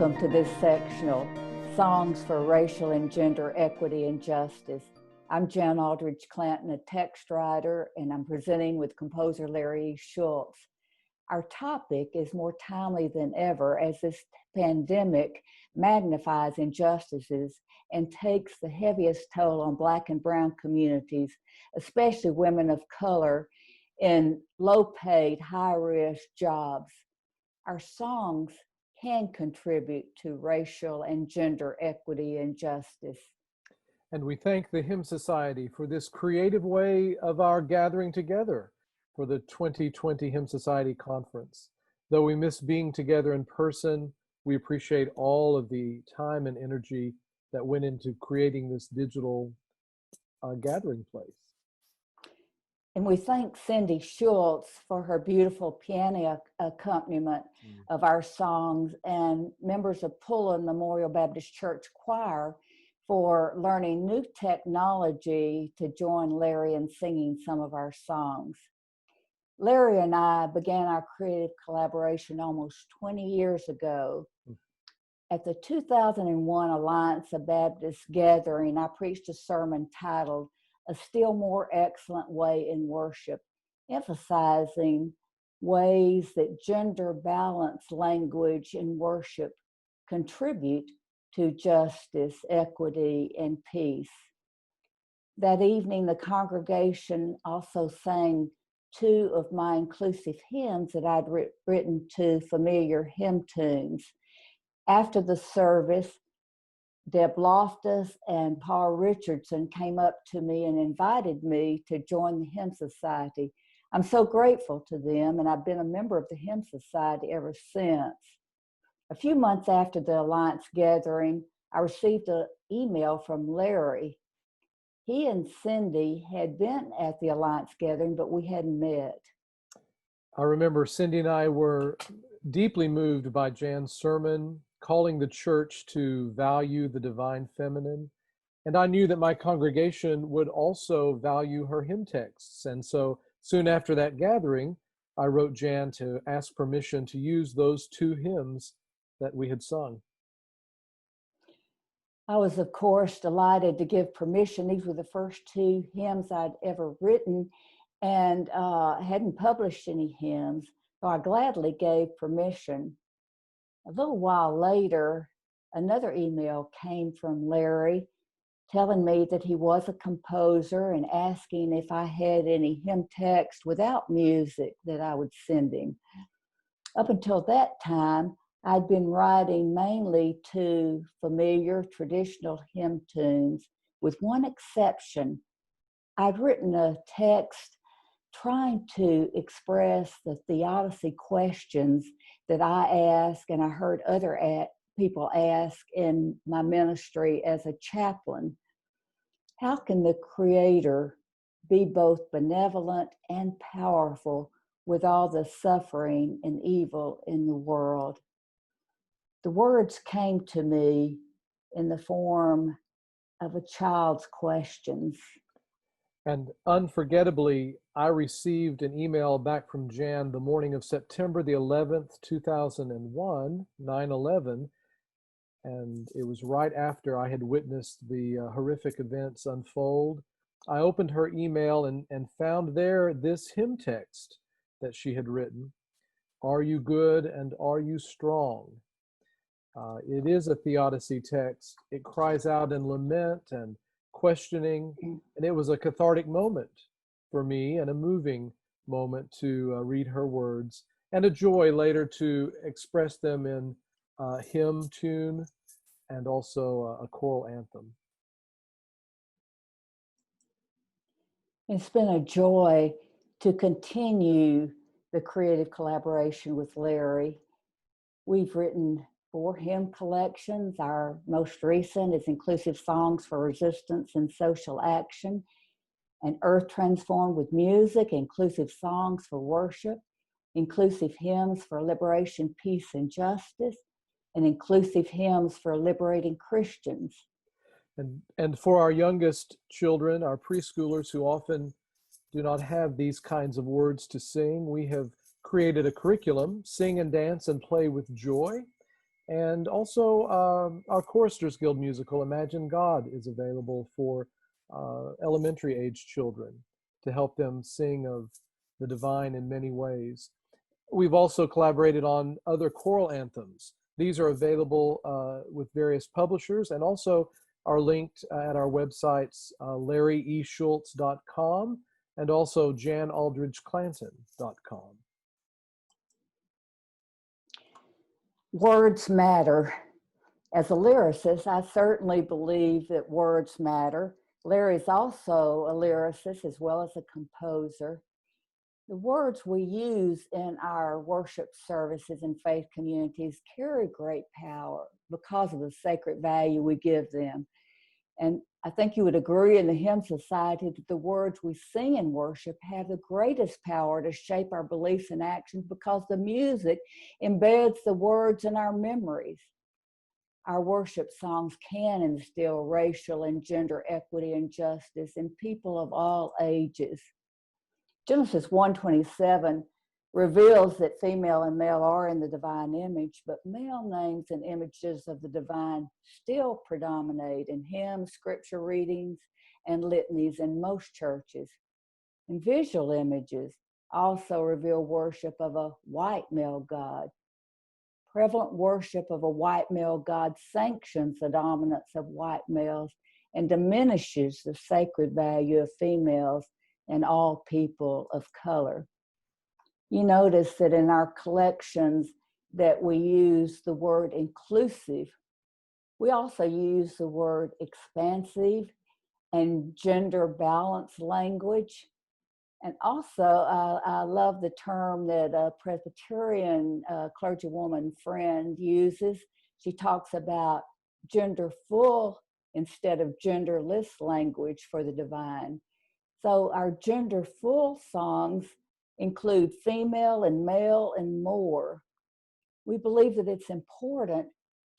Welcome to this sectional, Songs for Racial and Gender Equity and Justice. I'm Jann Aldredge-Clanton, a text writer, and I'm presenting with composer Larry Schultz. Our topic is more timely than ever as this pandemic magnifies injustices and takes the heaviest toll on Black and Brown communities, especially women of color in low-paid, high-risk jobs. Our songs can contribute to racial and gender equity and justice. And we thank the Hymn Society for this creative way of our gathering together for the 2020 Hymn Society Conference. Though we miss being together in person, we appreciate all of the time and energy that went into creating this digital gathering place. And we thank Cindy Schultz for her beautiful piano accompaniment of our songs, and members of Pullen Memorial Baptist Church Choir for learning new technology to join Larry in singing some of our songs. Larry and I began our creative collaboration almost 20 years ago. At the 2001 Alliance of Baptists Gathering, I preached a sermon titled A Still More Excellent Way in Worship, emphasizing ways that gender-balanced language in worship contribute to justice, equity, and peace. That evening, the congregation also sang two of my inclusive hymns that I'd written to familiar hymn tunes. After the service, Deb Loftus and Paul Richardson came up to me and invited me to join the Hymn Society. I'm so grateful to them, and I've been a member of the Hymn Society ever since. A few months after the Alliance gathering, I received an email from Larry. He and Cindy had been at the Alliance gathering, but we hadn't met. I remember Cindy and I were deeply moved by Jan's sermon, calling the church to value the divine feminine. And I knew that my congregation would also value her hymn texts. And so soon after that gathering, I wrote Jann to ask permission to use those two hymns that we had sung. I was, of course, delighted to give permission. These were the first two hymns I'd ever written, and hadn't published any hymns, so I gladly gave permission. A little while later, another email came from Larry telling me that he was a composer and asking if I had any hymn text without music that I would send him. Up until that time, I'd been writing mainly to familiar traditional hymn tunes, with one exception. I'd written a text trying to express the theodicy questions that I ask and I heard other people ask in my ministry as a chaplain. How can the Creator be both benevolent and powerful with all the suffering and evil in the world? The words came to me in the form of a child's questions. And unforgettably, I received an email back from Jann the morning of September the 11th, 2001, 9/11, and it was right after I had witnessed the horrific events unfold. I opened her email and found there this hymn text that she had written, "Are you good and are you strong?" It is a theodicy text. It cries out in lament and questioning, and it was a cathartic moment for me and a moving moment to read her words, and a joy later to express them in hymn tune and also a choral anthem. It's been a joy to continue the creative collaboration with Larry. We've written 4 hymn collections. Our most recent is Inclusive Songs for Resistance and Social Action, and Earth Transformed with Music, Inclusive Songs for Worship, Inclusive Hymns for Liberation, Peace, and Justice, and Inclusive Hymns for Liberating Christians. And for our youngest children, our preschoolers who often do not have these kinds of words to sing, we have created a curriculum, Sing and Dance and Play with Joy. And also our Choristers Guild musical, Imagine God, is available for elementary age children to help them sing of the divine in many ways. We've also collaborated on other choral anthems. These are available with various publishers and also are linked at our websites, larryeschultz.com and also jannaldredge-clanton.com. Words matter. As a lyricist, I certainly believe that words matter. Larry's also a lyricist as well as a composer. The words we use in our worship services and faith communities carry great power because of the sacred value we give them. And I think you would agree in the Hymn Society that the words we sing in worship have the greatest power to shape our beliefs and actions because the music embeds the words in our memories. Our worship songs can instill racial and gender equity and justice in people of all ages. Genesis 1:27 reveals that female and male are in the divine image, but male names and images of the divine still predominate in hymns, scripture readings, and litanies in most churches. And visual images also reveal worship of a white male God. Prevalent worship of a white male God sanctions the dominance of white males and diminishes the sacred value of females and all people of color. You notice that in our collections that we use the word inclusive. We also use the word expansive and gender balanced language. And also, I love the term that a Presbyterian clergywoman friend uses. She talks about genderful instead of genderless language for the divine. So our genderful songs include female and male and more. We believe that it's important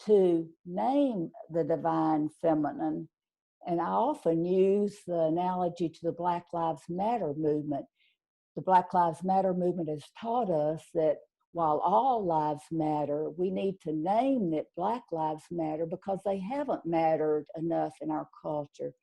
to name the divine feminine. And I often use the analogy to the Black Lives Matter movement. The Black Lives Matter movement has taught us that while all lives matter, we need to name that Black lives matter because they haven't mattered enough in our culture.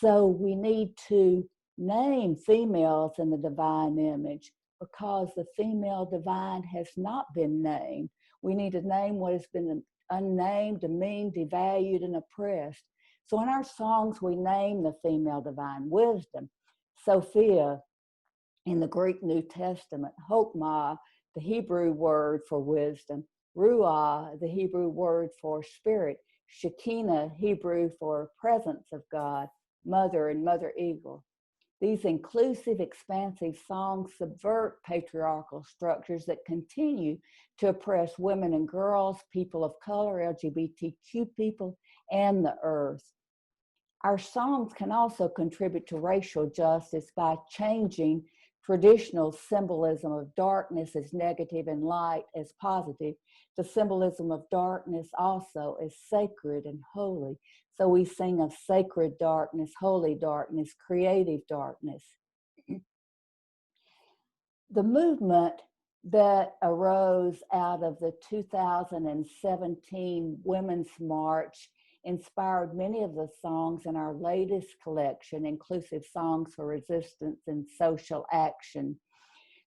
So we need to name females in the divine image because the female divine has not been named. We need to name what has been unnamed, demeaned, devalued, and oppressed. So in our songs, we name the female divine: wisdom, Sophia in the Greek New Testament, Hokmah, the Hebrew word for wisdom, Ruah, the Hebrew word for spirit, Shekinah, Hebrew for presence of God, mother and mother eagle. These inclusive, expansive songs subvert patriarchal structures that continue to oppress women and girls, people of color, LGBTQ people, and the earth. Our songs can also contribute to racial justice by changing traditional symbolism of darkness as negative and light as positive, the symbolism of darkness also as sacred and holy. So we sing of sacred darkness, holy darkness, creative darkness. The movement that arose out of the 2017 Women's March inspired many of the songs in our latest collection, Inclusive Songs for Resistance and Social Action.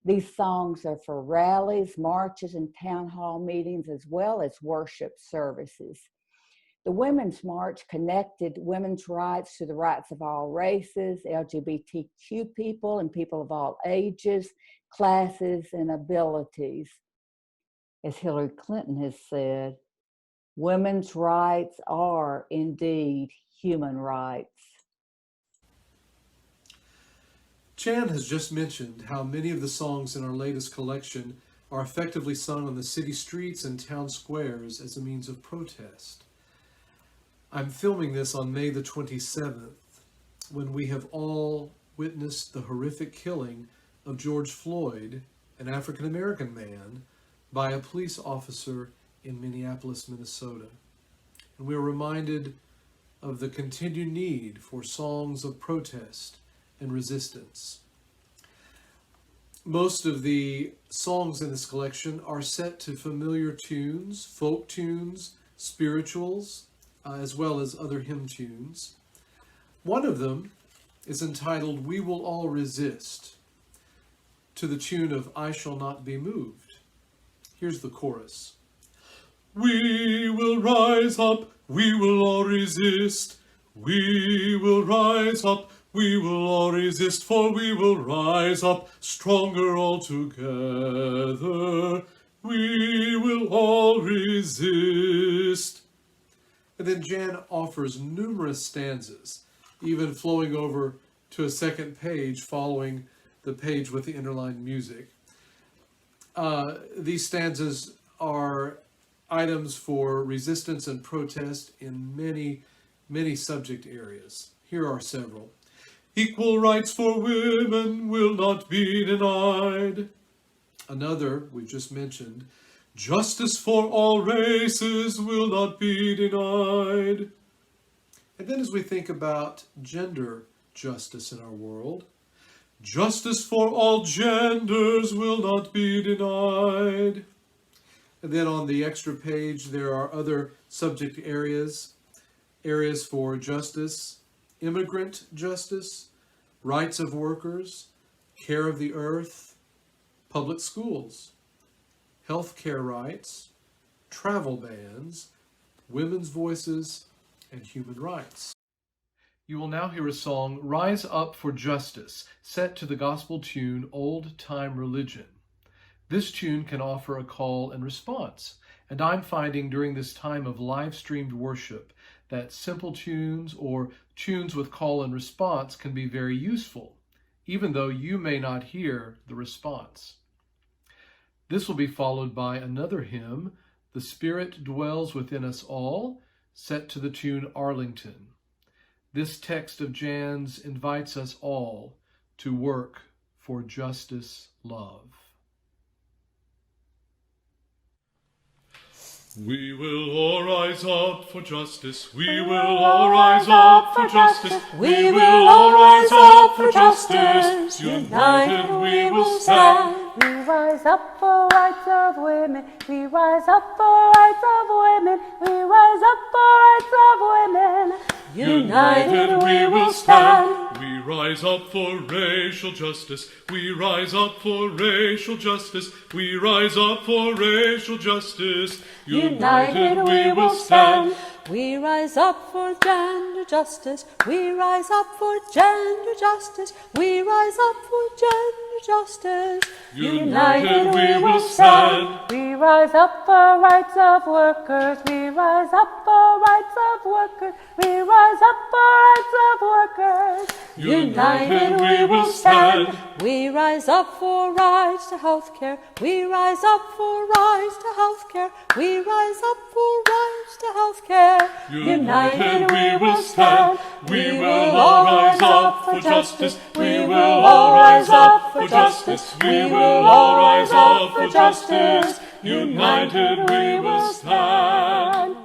These songs are for rallies, marches, and town hall meetings, as well as worship services. The Women's March connected women's rights to the rights of all races, LGBTQ people, and people of all ages, classes, and abilities. As Hillary Clinton has said, women's rights are indeed human rights. Jann has just mentioned how many of the songs in our latest collection are effectively sung on the city streets and town squares as a means of protest. I'm filming this on May the 27th, when we have all witnessed the horrific killing of George Floyd, an African-American man, by a police officer in Minneapolis, Minnesota. And we are reminded of the continued need for songs of protest and resistance. Most of the songs in this collection are set to familiar tunes, folk tunes, spirituals, as well as other hymn tunes. One of them is entitled "We Will All Resist," to the tune of "I Shall Not Be Moved." Here's the chorus. We will rise up, we will all resist. We will rise up, we will all resist, for we will rise up stronger all together. We will all resist. And then Jann offers numerous stanzas, even flowing over to a second page following the page with the interlined music. These stanzas are items for resistance and protest in many subject areas. Here are several. Equal rights for women will not be denied. Another, we just mentioned, justice for all races will not be denied. And then as we think about gender justice in our world, justice for all genders will not be denied. And then on the extra page, there are other subject areas for justice, immigrant justice, rights of workers, care of the earth, public schools, health care rights, travel bans, women's voices, and human rights. You will now hear a song, "Rise Up for Justice," set to the gospel tune, "Old Time Religion." This tune can offer a call and response, and I'm finding during this time of live-streamed worship that simple tunes or tunes with call and response can be very useful, even though you may not hear the response. This will be followed by another hymn, "The Spirit Dwells Within Us All," set to the tune "Arlington." This text of Jann's invites us all to work for justice, love. We will all rise up for justice. We will all rise up for justice. We will all rise up for justice. United we will stand. We rise up for rights of women. We rise up for rights of women. We rise up for rights of women. United we will stand. We rise up for racial justice. We rise up for racial justice. We rise up for racial justice. United we will stand. We rise up for gender justice. We rise up for gender justice. We rise up for gender justice. United we will stand. We rise up for rights of workers. We rise up for rights of workers. We rise up for rights of workers. United we will stand. We rise up for rights to health care. We rise up for rights to health care. We rise up for rights to health care. United we will stand. We will all rise up for justice. We will all rise up for justice. We will all rise up for justice. United we will stand.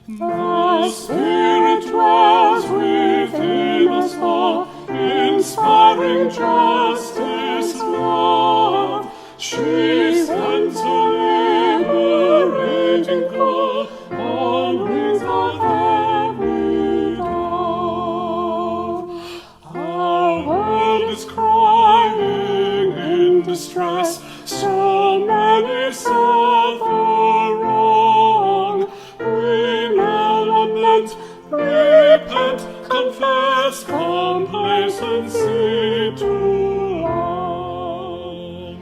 The Spirit dwells within us all, inspiring justice, love. She sends a liberating call on wings of every dove. Our world is crying in distress, so many suffer wrong. Repent, confess complacency too long.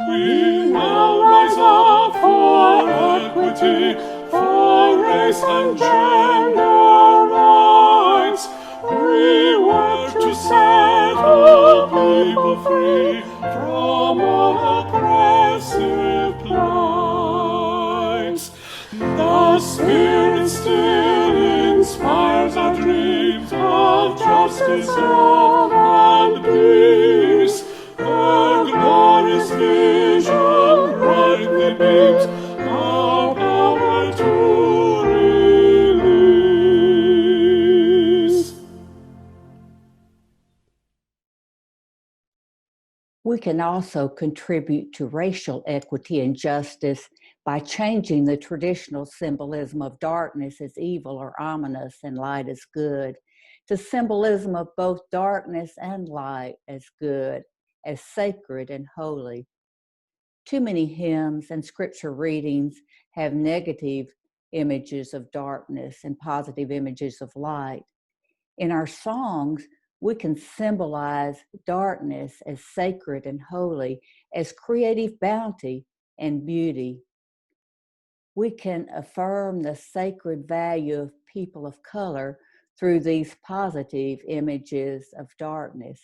We now rise up for equity, for race and gender rights. We work to set all people free from all oppressive plights. The Spirit still inspires our dreams of justice, love, and peace. A glorious vision brightly beams our power to release. We can also contribute to racial equity and justice by changing the traditional symbolism of darkness as evil or ominous and light as good to symbolism of both darkness and light as good, as sacred and holy. Too many hymns and scripture readings have negative images of darkness and positive images of light. In our songs, we can symbolize darkness as sacred and holy, as creative bounty and beauty. We can affirm the sacred value of people of color through these positive images of darkness.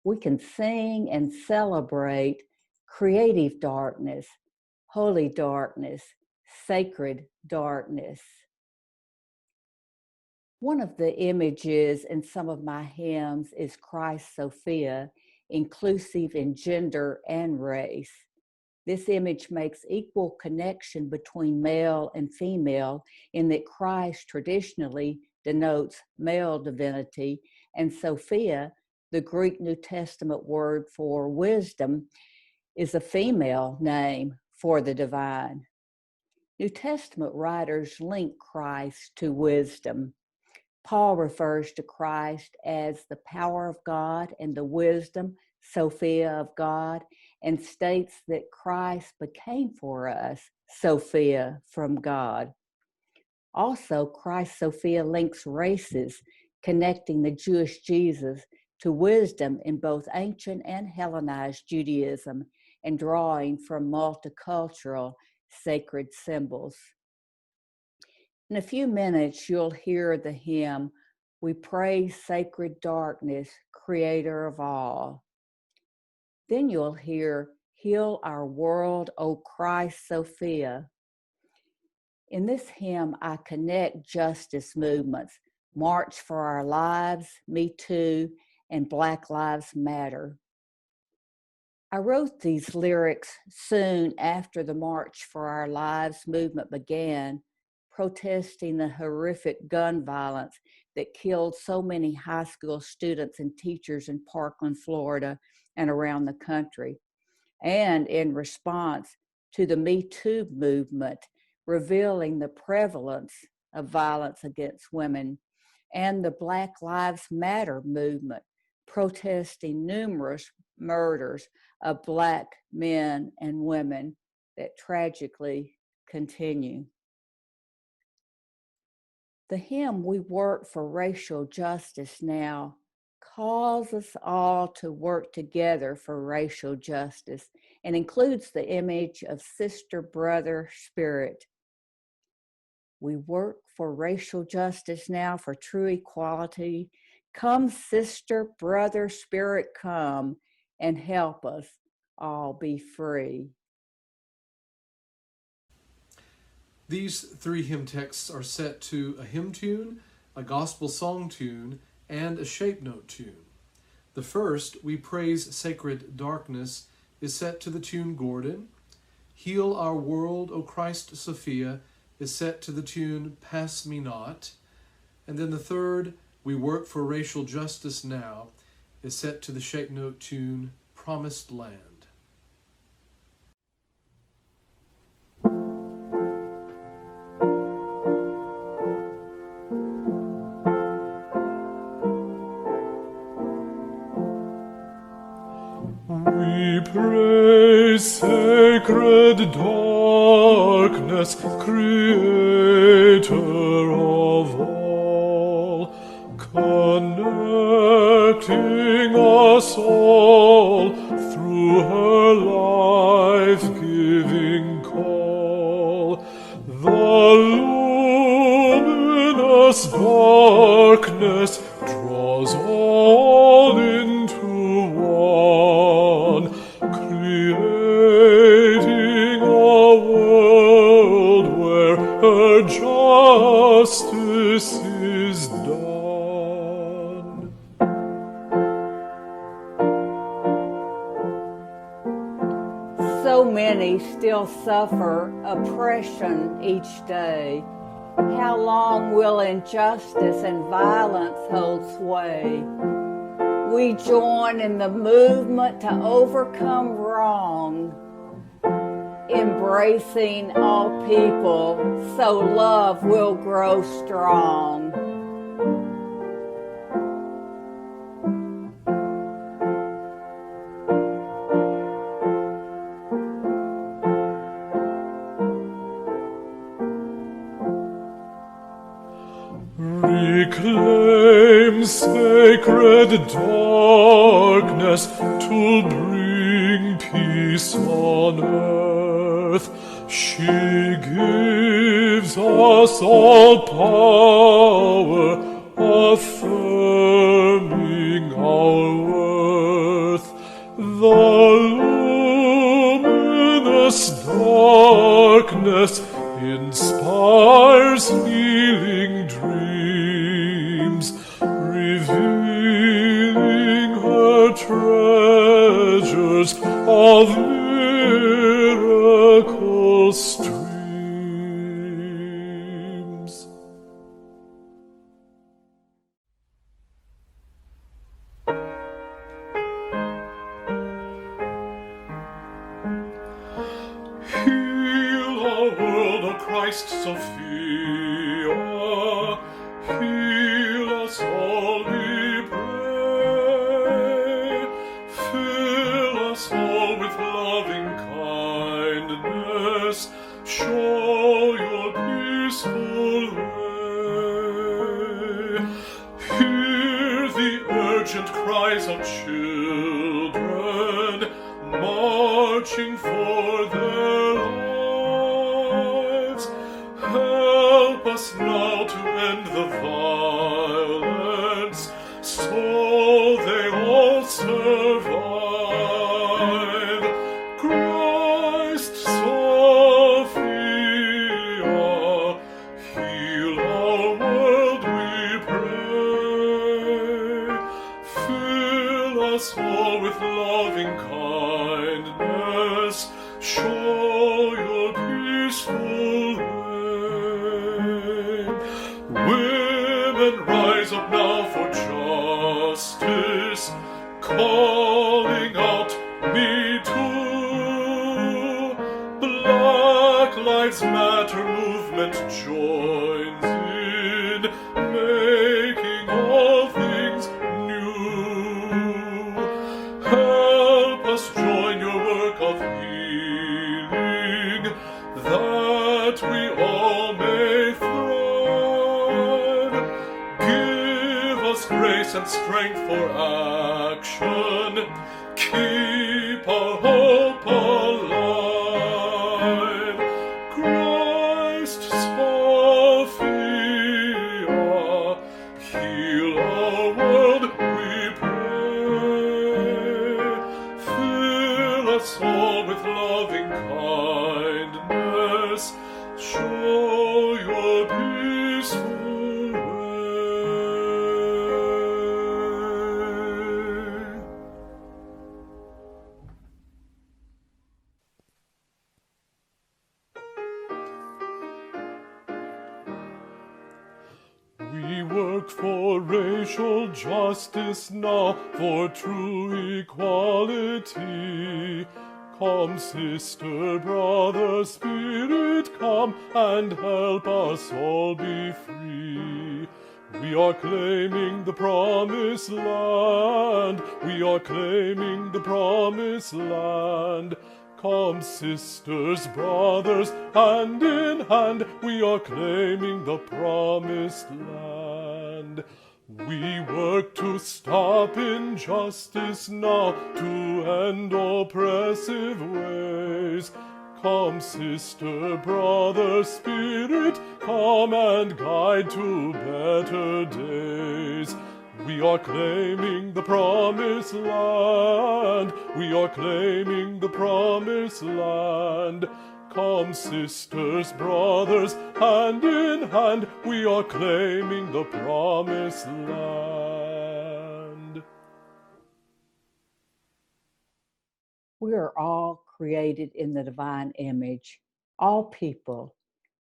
We can sing and celebrate creative darkness, holy darkness, sacred darkness. One of the images in some of my hymns is Christ Sophia, inclusive in gender and race. This image makes equal connection between male and female in that Christ traditionally denotes male divinity, and Sophia, the Greek New Testament word for wisdom, is a female name for the divine. New Testament writers link Christ to wisdom. Paul refers to Christ as the power of God and the wisdom, Sophia of God, and states that Christ became for us Sophia from God. Also, Christ Sophia links races, connecting the Jewish Jesus to wisdom in both ancient and Hellenized Judaism, and drawing from multicultural sacred symbols. In a few minutes, you'll hear the hymn, "We Praise Sacred Darkness, Creator of All." Then you'll hear, "Heal Our World, O Christ Sophia." In this hymn, I connect justice movements, March for Our Lives, Me Too, and Black Lives Matter. I wrote these lyrics soon after the March for Our Lives movement began, protesting the horrific gun violence that killed so many high school students and teachers in Parkland, Florida, and around the country, and in response to the Me Too movement, revealing the prevalence of violence against women, and the Black Lives Matter movement, protesting numerous murders of Black men and women that tragically continue. The hymn, "We Work for Racial Justice Now," calls us all to work together for racial justice and includes the image of sister-brother spirit. We work for racial justice now, for true equality. Come, sister, brother, spirit, come and help us all be free. These three hymn texts are set to a hymn tune, a gospel song tune, and a shape note tune. The first, "We Praise Sacred Darkness," is set to the tune Gordon. "Heal Our World, O Christ Sophia," is set to the tune Pass Me Not. And then the third, "We Work for Racial Justice Now," is set to the shape note tune Promised Land. We praise sacred darkness, Creator of all, connecting us all through her life-giving call. The luminous darkness draws all into one, creating a world where her justice is So many still suffer oppression each day. How long will injustice and violence hold sway? We join in the movement to overcome wrong, embracing all people so love will grow strong. Reclaim sacred darkness to bring peace on earth. She gives us all power, affirming our worth. The luminous darkness inspires healing dreams, revealing her treasures of miracle streams. Heal our world, O Christ, Sophia. Heal us all, we pray. Fill us all with loving kindness. Show your peaceful way. Hear the urgent cries of children marching for their lives. Help us now to end the violence, so they all survive. Christ, Sophia, heal our world, we pray. Fill us all with loving kindness. Show your peaceful way. Women, rise up now for justice, calling out, me too. Black Lives Matter movement joins in, making all things new. Help us join your work of healing, that we all may thrive. Give us grace and strength for action. Keep our hope alive. Christ, Sophia, heal our world, we pray. Fill us all with loving kindness. Show your peaceful way. We work for racial justice now, for true equality. Come, sister, brother, spirit, come and help us all be free. We are claiming the promised land. We are claiming the promised land. Come, sisters, brothers, hand in hand, we are claiming the promised land. We work to stop injustice now, to end oppressive ways. Come, sister, brother, spirit, come and guide to better days. We are claiming the promised land. We are claiming the promised land. Come, sisters, brothers, hand in hand, we are claiming the promised land. We are all created in the divine image. All people,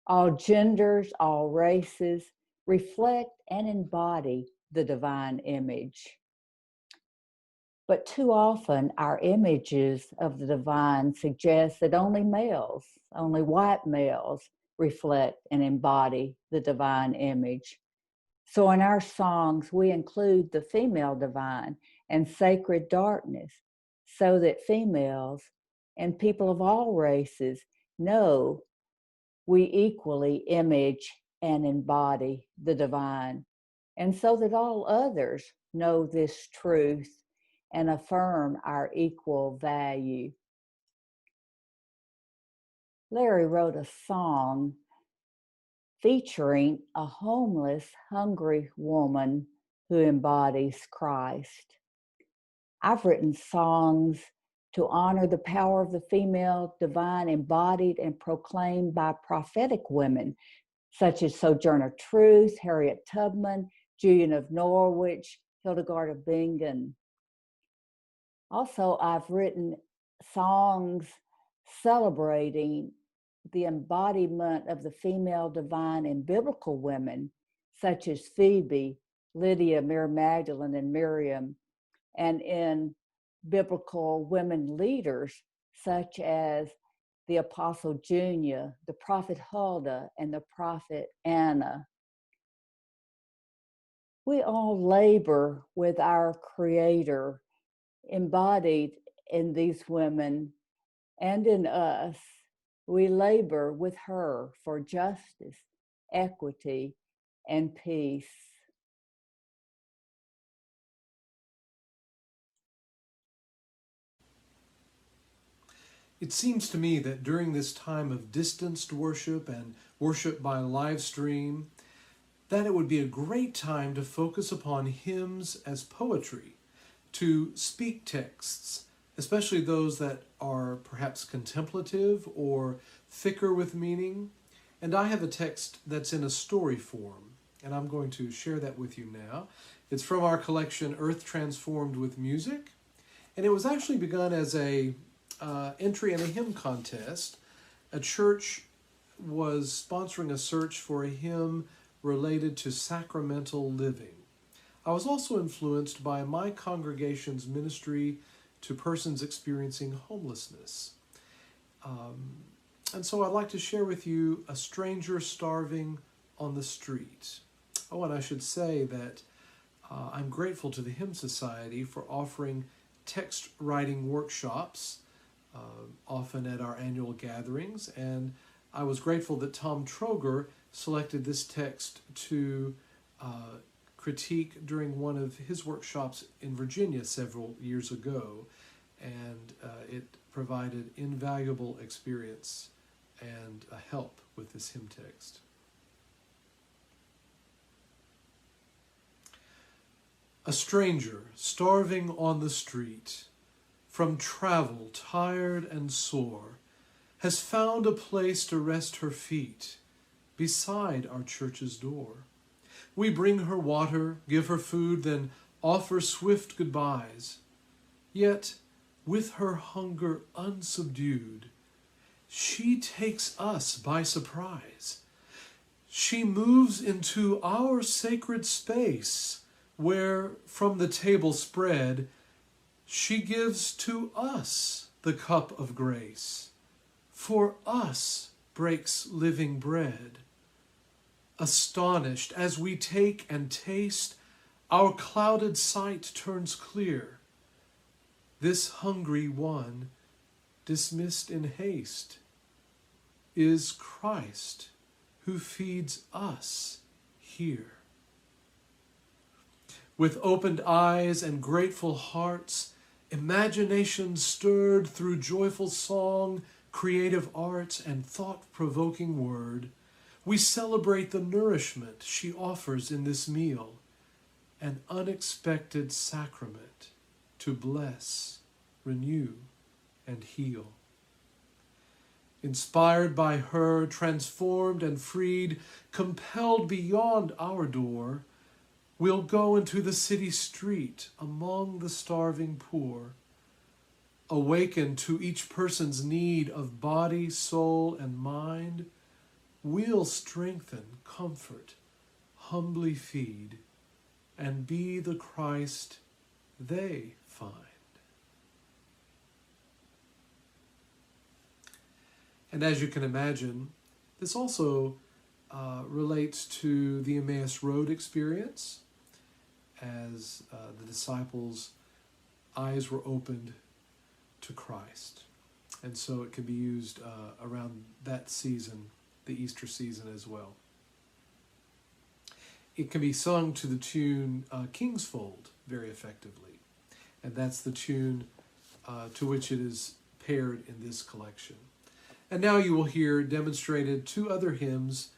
all genders, all races reflect and embody the divine image. But too often, our images of the divine suggest that only males, only white males, reflect and embody the divine image. So in our songs, we include the female divine and sacred darkness so that females and people of all races know we equally image and embody the divine, and so that all others know this truth and affirm our equal value. Larry wrote a song featuring a homeless, hungry woman who embodies Christ. I've written songs to honor the power of the female divine embodied and proclaimed by prophetic women, such as Sojourner Truth, Harriet Tubman, Julian of Norwich, Hildegard of Bingen. Also, I've written songs celebrating the embodiment of the female divine in biblical women, such as Phoebe, Lydia, Mary Magdalene, and Miriam, and in biblical women leaders, such as the Apostle Junia, the prophet Huldah, and the prophet Anna. We all labor with our Creator embodied in these women and in us. We labor with her for justice, equity, and peace. It seems to me that during this time of distanced worship and worship by live stream, that it would be a great time to focus upon hymns as poetry, to speak texts, especially those that are perhaps contemplative or thicker with meaning. And I have a text that's in a story form, and I'm going to share that with you now. It's from our collection, Earth Transformed with Music, and it was actually begun as a entry in a hymn contest. A church was sponsoring a search for a hymn related to sacramental living. I was also influenced by my congregation's ministry to persons experiencing homelessness. And so I'd like to share with you A Stranger Starving on the Street. Oh, and I should say that I'm grateful to the Hymn Society for offering text writing workshops, often at our annual gatherings, and I was grateful that Tom Troger selected this text to critique during one of his workshops in Virginia several years ago, and it provided invaluable experience and a help with this hymn text. A stranger starving on the street, from travel tired and sore, has found a place to rest her feet beside our church's door. We bring her water, give her food, then offer swift goodbyes. Yet, with her hunger unsubdued, she takes us by surprise. She moves into our sacred space, where, from the table spread, she gives to us the cup of grace. For us breaks living bread. Astonished as we take and taste, our clouded sight turns clear. This hungry one, dismissed in haste, is Christ who feeds us here. With opened eyes and grateful hearts, imagination stirred through joyful song, creative arts, and thought-provoking word, we celebrate the nourishment she offers in this meal, an unexpected sacrament to bless, renew, and heal. Inspired by her, transformed and freed, compelled beyond our door, we'll go into the city street among the starving poor. awaken to each person's need of body, soul, and mind, we'll strengthen, comfort, humbly feed, and be the Christ they find. And as you can imagine, this also relates to the Emmaus Road experience, as the disciples' eyes were opened to Christ. And so it can be used around that season, the Easter season as well. It can be sung to the tune King's Fold very effectively. And that's the tune to which it is paired in this collection. And now you will hear demonstrated two other hymns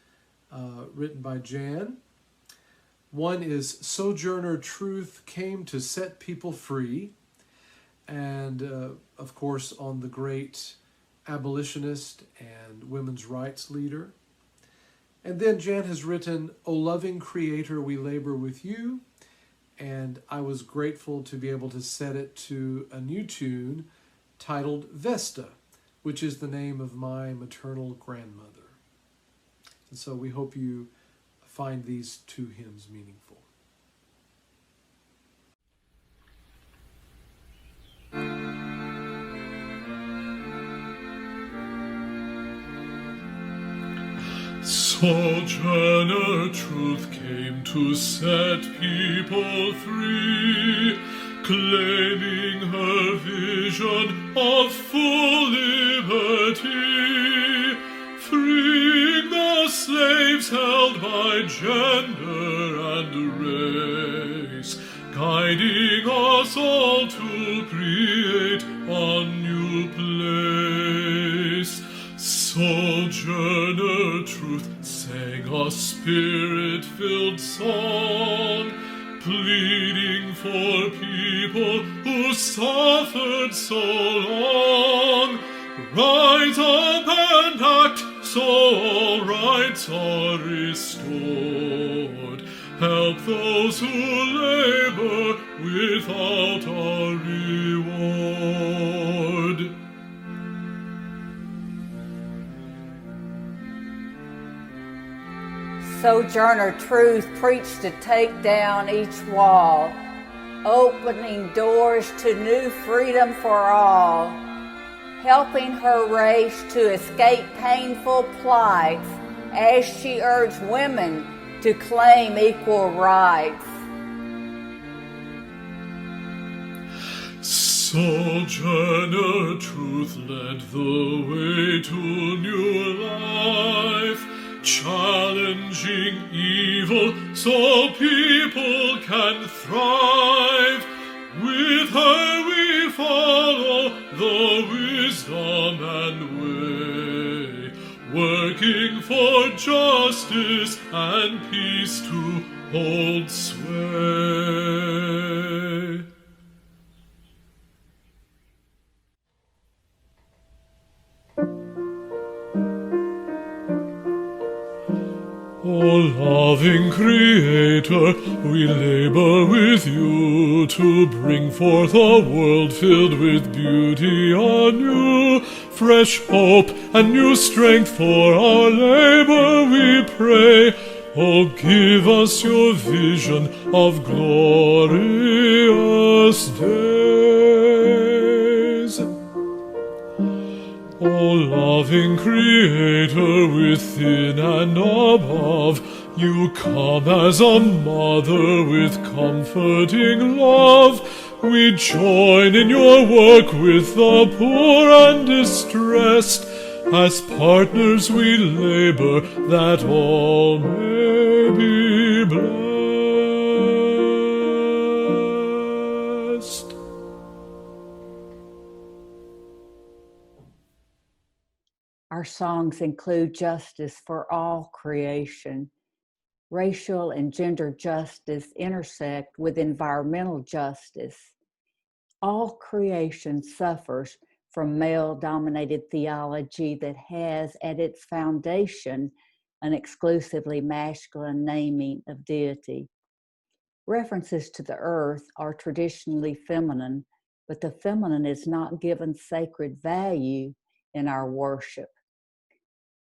written by Jann. One is Sojourner Truth Came to Set People Free, and of course on the great abolitionist and women's rights leader. And then Jann has written O Loving Creator, We Labor With You, and I was grateful to be able to set it to a new tune titled Vesta, which is the name of my maternal grandmother. And so we hope you find these two hymns meaningful. Sojourner Truth came to set people free, claiming her vision of full liberty, freeing the slaves held by gender and race, guiding us all to create a new place. Sojourner Truth sang a spirit-filled song, pleading for people who suffered so long. Rise up and act so all rights are restored. Help those who labor without a reward. Sojourner Truth preached to take down each wall, opening doors to new freedom for all, helping her race to escape painful plights as she urged women to claim equal rights. Sojourner Truth led the way to new life, challenging evil so people can thrive. With her we follow the wisdom and way, working for justice and peace to hold sway. O loving Creator, we labor with you to bring forth a world filled with beauty anew, fresh hope and new strength for our labor, we pray. Oh, give us your vision of glorious days. O loving Creator, within and above, you come as a mother with comforting love. We join in your work with the poor and distressed. As partners we labor that all may be blessed. Our songs include justice for all creation. Racial and gender justice intersect with environmental justice. All creation suffers from male-dominated theology that has at its foundation an exclusively masculine naming of deity. References to the earth are traditionally feminine, but the feminine is not given sacred value in our worship.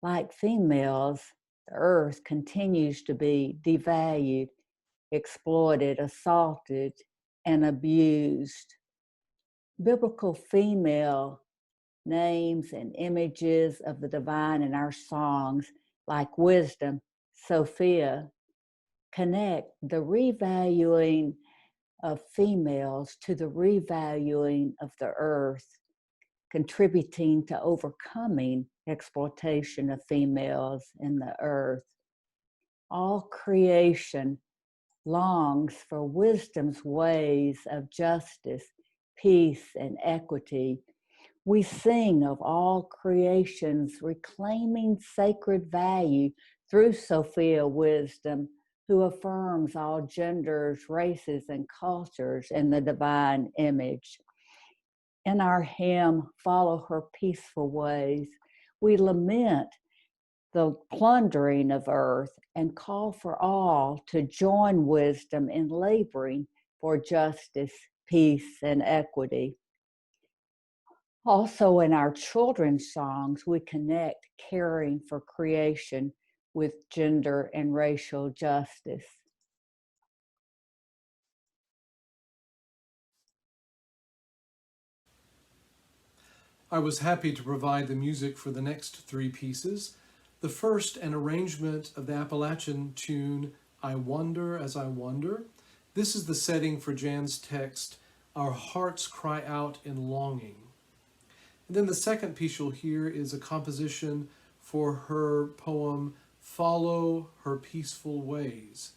Like females, the earth continues to be devalued, exploited, assaulted, and abused. Biblical female names and images of the divine in our songs, like wisdom, Sophia, connect the revaluing of females to the revaluing of the earth, contributing to overcoming exploitation of females in the earth. All creation longs for wisdom's ways of justice, peace, and equity. We sing of all creations reclaiming sacred value through Sophia wisdom, who affirms all genders, races, and cultures in the divine image. In our hymn, Follow Her Peaceful Ways, we lament the plundering of earth and call for all to join wisdom in laboring for justice, peace, and equity. Also, in our children's songs, we connect caring for creation with gender and racial justice. I was happy to provide the music for the next three pieces. The first, an arrangement of the Appalachian tune, I Wonder as I Wonder. This is the setting for Jann's text, Our Hearts Cry Out in Longing. And then the second piece you'll hear is a composition for her poem, Follow Her Peaceful Ways.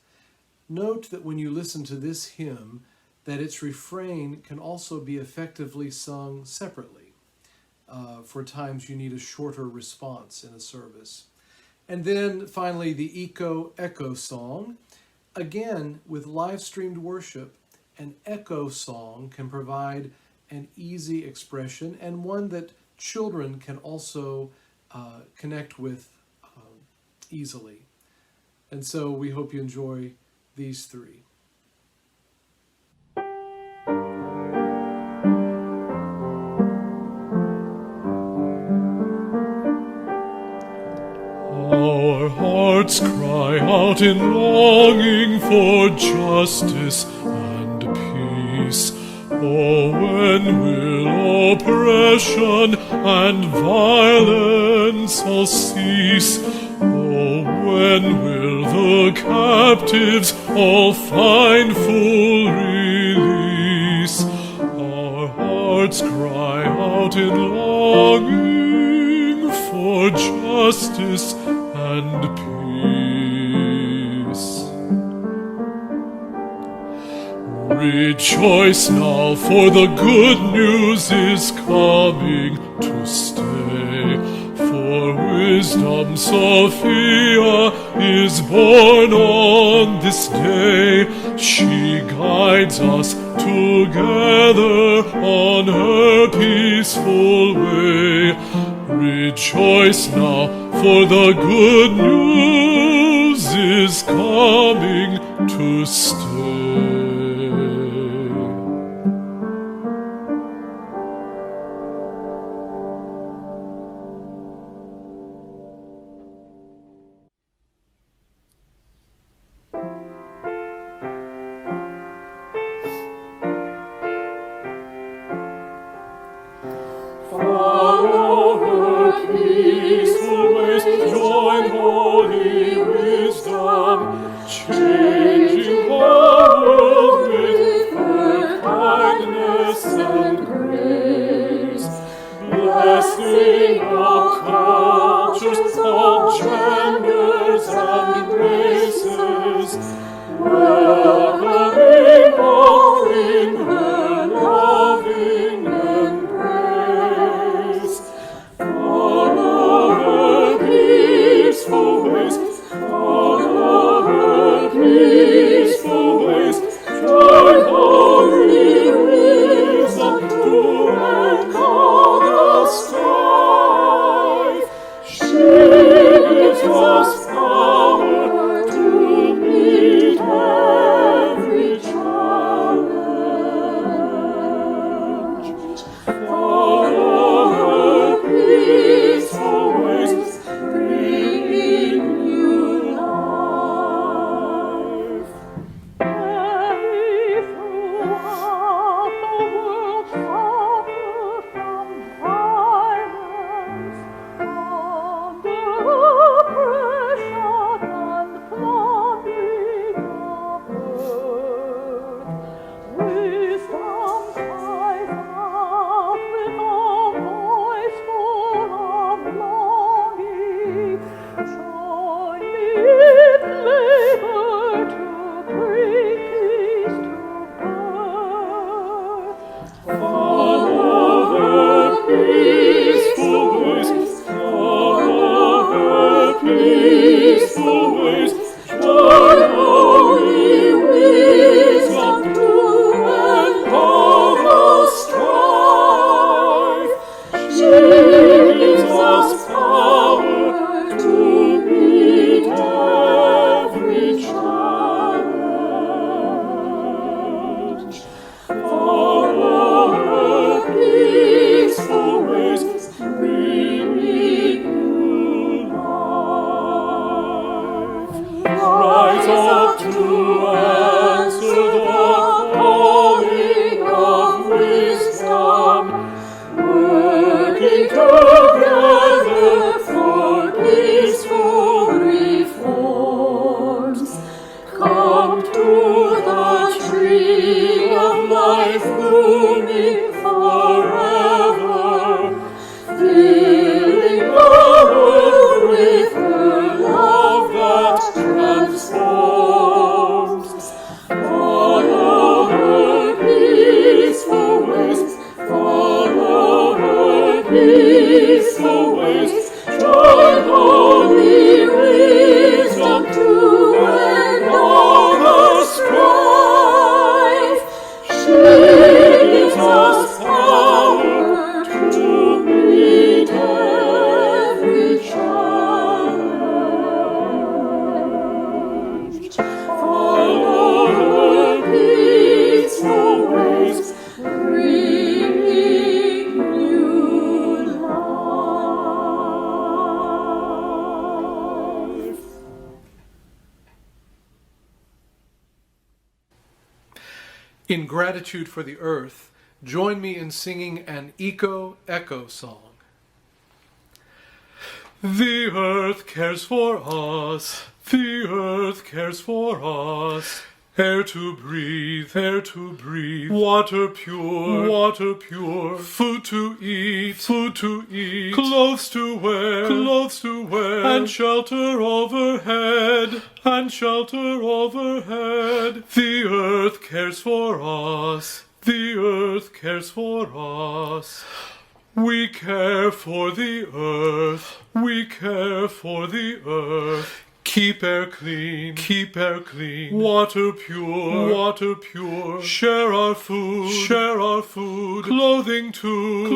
Note that when you listen to this hymn, that its refrain can also be effectively sung separately. For times you need a shorter response in a service. And then finally the echo song. Again, with live streamed worship, an echo song can provide an easy expression and one that children can also connect with easily. And so we hope you enjoy these three. Our hearts cry out in longing for justice and peace. Oh, when will oppression and violence all cease? Oh, when will the captives all find full release? Our hearts cry out in longing for justice and peace. Rejoice now, for the good news is coming to stay. For wisdom, Sophia, is born on this day. She guides us together on her peaceful way. Rejoice now, for the good news is coming to stay. Power to meet to answer the calling of wisdom, working together for peaceful reforms. Come to the tree of life blooming forever, filling the world with her love that transforms. Follow her peaceful ways, follow her peaceful ways, join holy wisdom to end all the strife. She gives us power to meet every challenge. Follow her peaceful ways, bringing new life. In gratitude for the earth, join me in singing an echo song. The earth cares for us, the earth cares for us. Air to breathe, water pure, food to eat, clothes to wear, and shelter overhead, The earth cares for us, the earth cares for us. We care for the earth, we care for the earth. Keep air clean, water pure, share our food, clothing too,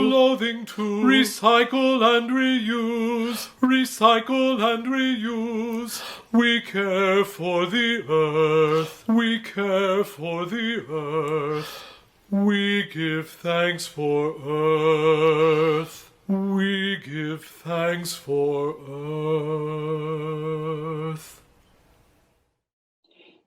recycle and reuse, We care for the earth, we care for the earth. We give thanks for earth. We give thanks for earth.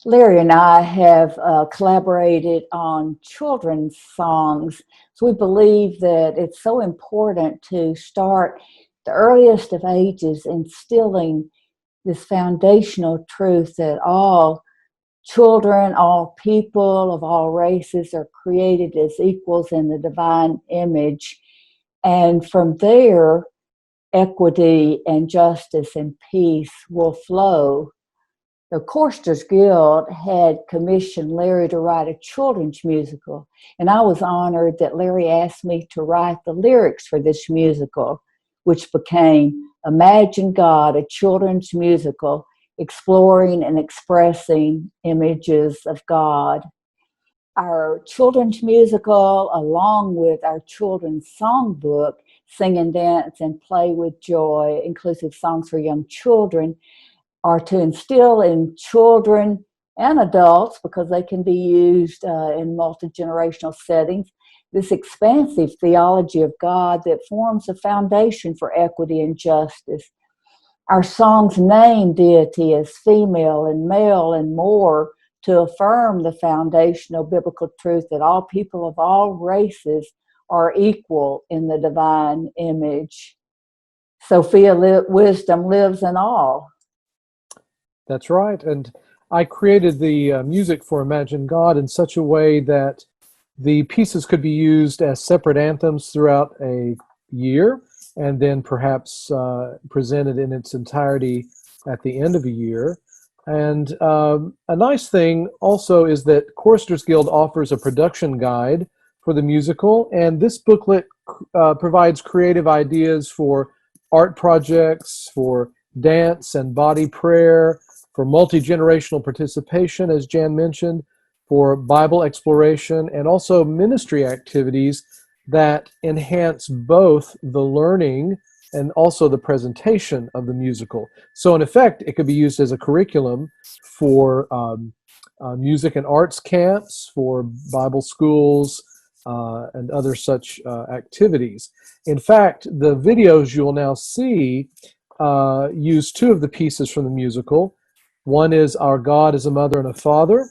Larry and I have collaborated on children's songs. So we believe that it's so important to start the earliest of ages instilling this foundational truth that all children, all people of all races are created as equals in the divine image. And from there, equity and justice and peace will flow. The Choristers Guild had commissioned Larry to write a children's musical, and I was honored that Larry asked me to write the lyrics for this musical, which became Imagine God, a children's musical exploring and expressing images of God. Our children's musical, along with our children's songbook, Sing and Dance and Play with Joy, inclusive songs for young children, are to instill in children and adults, because they can be used in multigenerational settings, this expansive theology of God that forms a foundation for equity and justice. Our songs name Deity as female and male and more, to affirm the foundational biblical truth that all people of all races are equal in the divine image. Sophia wisdom lives in all. That's right. And I created the music for Imagine God in such a way that the pieces could be used as separate anthems throughout a year, and then perhaps presented in its entirety at the end of a year. And a nice thing also is that Choristers Guild offers a production guide for the musical, and this booklet provides creative ideas for art projects, for dance and body prayer, for multi-generational participation, as Jann mentioned, for Bible exploration, and also ministry activities that enhance both the learning and also the presentation of the musical. So in effect, it could be used as a curriculum for music and arts camps, for Bible schools, and other such activities. In fact, the videos you will now see use two of the pieces from the musical. One is Our God is a Mother and a Father,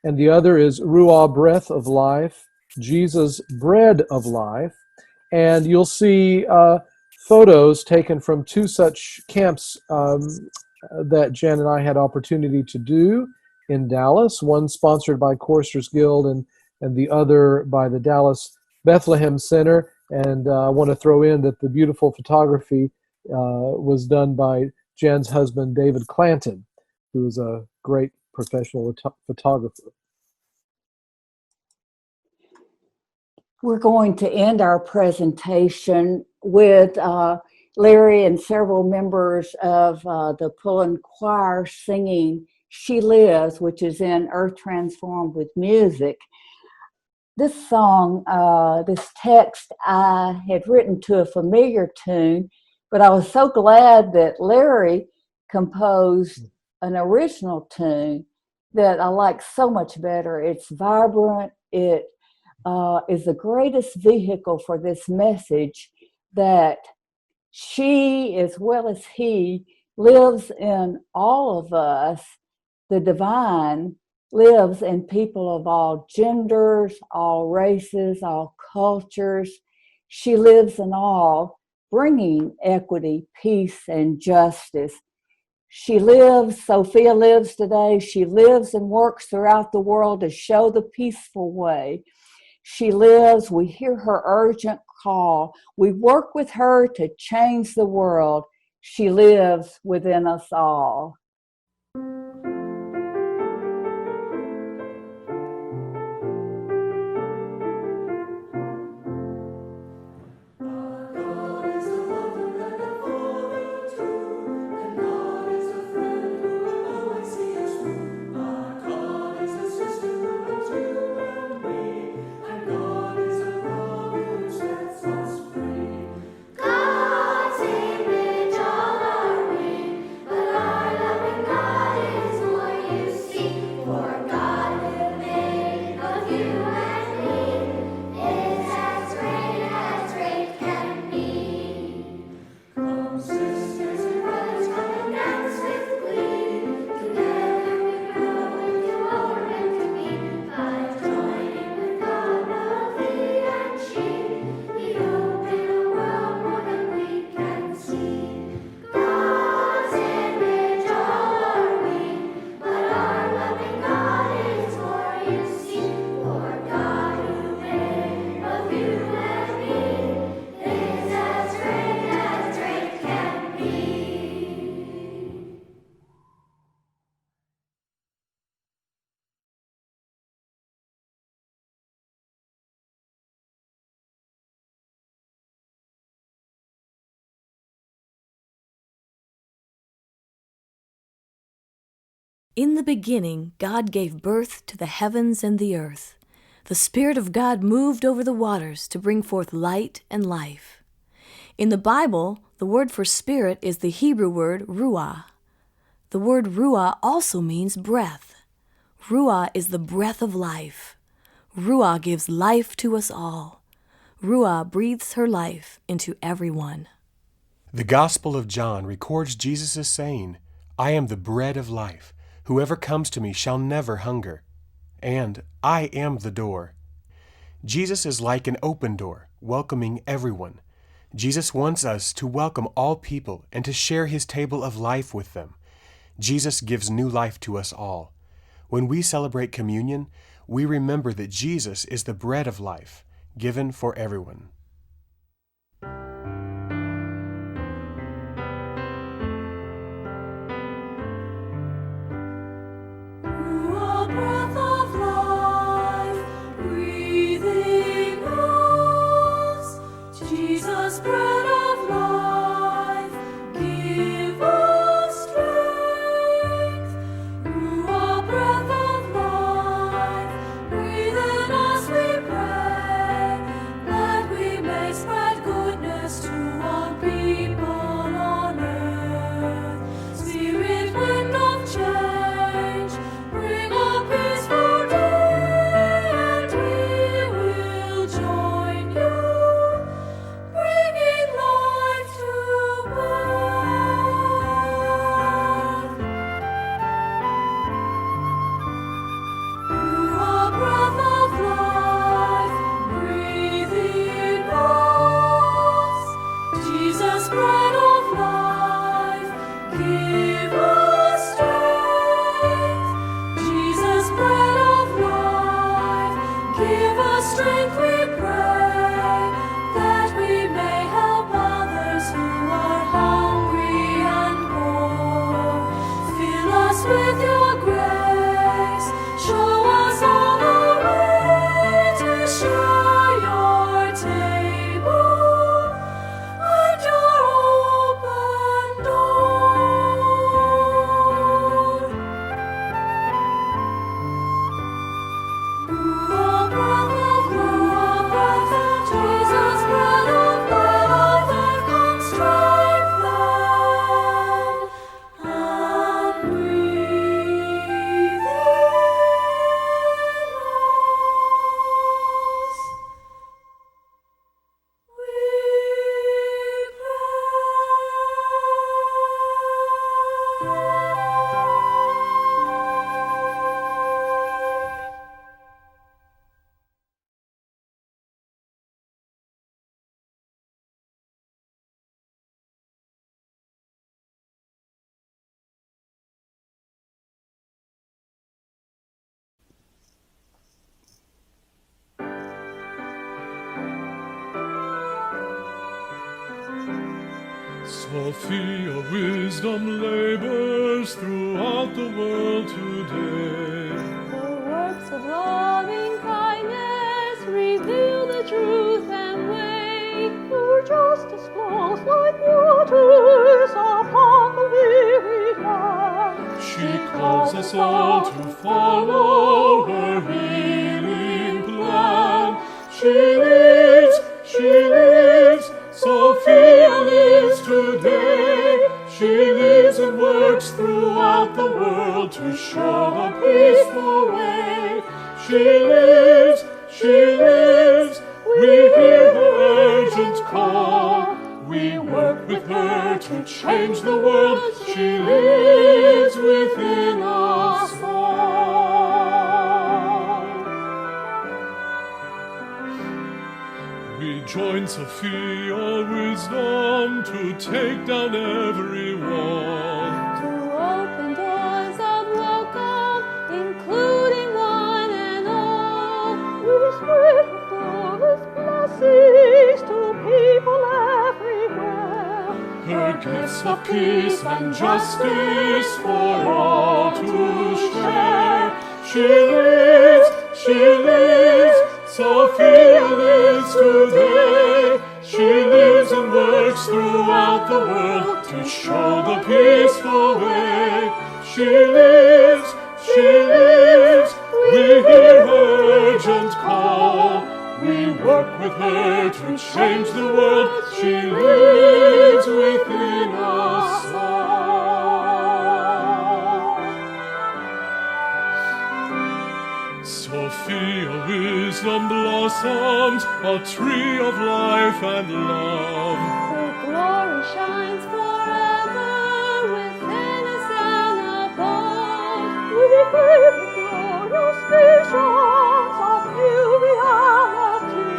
and the other is Ruah, Breath of Life, Jesus, Bread of Life. And you'll see photos taken from two such camps that Jan and I had opportunity to do in Dallas, one sponsored by Choristers Guild and the other by the Dallas Bethlehem Center. And I want to throw in that the beautiful photography was done by Jan's husband, David Clanton, who is a great professional photographer. We're going to end our presentation with Larry and several members of the Pullen Choir singing She Lives, which is in Earth Transformed with Music. This song, this text, I had written to a familiar tune, but I was so glad that Larry composed an original tune that I like so much better. It's vibrant. It is the greatest vehicle for this message that she, as well as he, lives in all of us. The divine lives in people of all genders, all races, all cultures. She lives in all, bringing equity, peace, and justice. She lives, Sophia lives today. She lives and works throughout the world to show the peaceful way. She lives, we hear her urgent call. We work with her to change the world. She lives within us all. In the beginning, God gave birth to the heavens and the earth. The Spirit of God moved over the waters to bring forth light and life. In the Bible, the word for spirit is the Hebrew word ruah. The word ruah also means breath. Ruah is the breath of life. Ruah gives life to us all. Ruah breathes her life into everyone. The Gospel of John records Jesus' saying, "I am the bread of life. Whoever comes to me shall never hunger. And I am the door." Jesus is like an open door, welcoming everyone. Jesus wants us to welcome all people and to share his table of life with them. Jesus gives new life to us all. When we celebrate communion, we remember that Jesus is the bread of life, given for everyone. Breath of life, breathing us, Jesus, bread of life, give us strength. Ruah, breath of life, breathe in us, we pray, that we Sophia wisdom labors throughout the world today. Her works of loving kindness reveal the truth and way. Her justice flows like waters upon the weary land. She calls us all to follow her healing plan. She lives, Sophia lives today. She lives and works throughout the world to show the peaceful way. She lives, we hear her urgent call. We work with her to change the world. She lives within us all. We join Sophia wisdom to take down every wall. To open doors of welcome, including one and all. We spread her fullest blessings to people everywhere. Her gifts of peace and justice for all to share. She lives, Sophia lives today. She lives and works throughout the world to show the peaceful way. She lives, we hear her urgent call. We work with her to change the world. She lives within us all. Sophia wisdom blossoms, a tree of life and love. Her glory shines forever within us and above. We crave the glorious visions of new reality.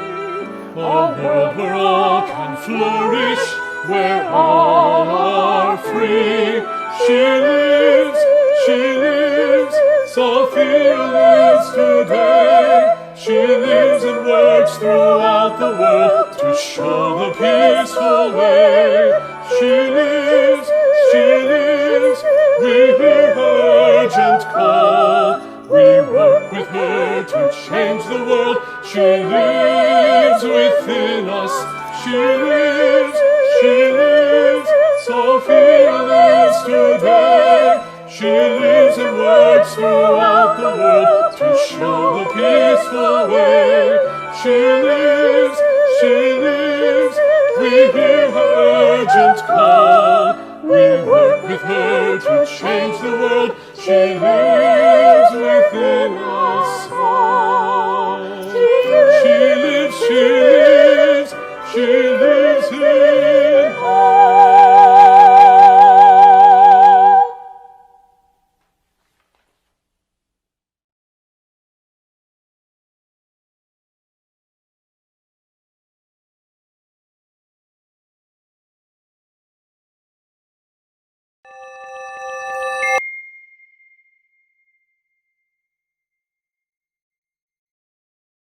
A world where all can flourish, where all are free. She lives, Sophia lives today. She lives and works throughout the world to show the peaceful way. She lives, we hear her urgent call. We work with her to change the world. She lives within us. She lives, Sophia lives today. She lives and works throughout the world to show the peaceful way. She lives, we hear her urgent call. We work with her to change the world. She lives.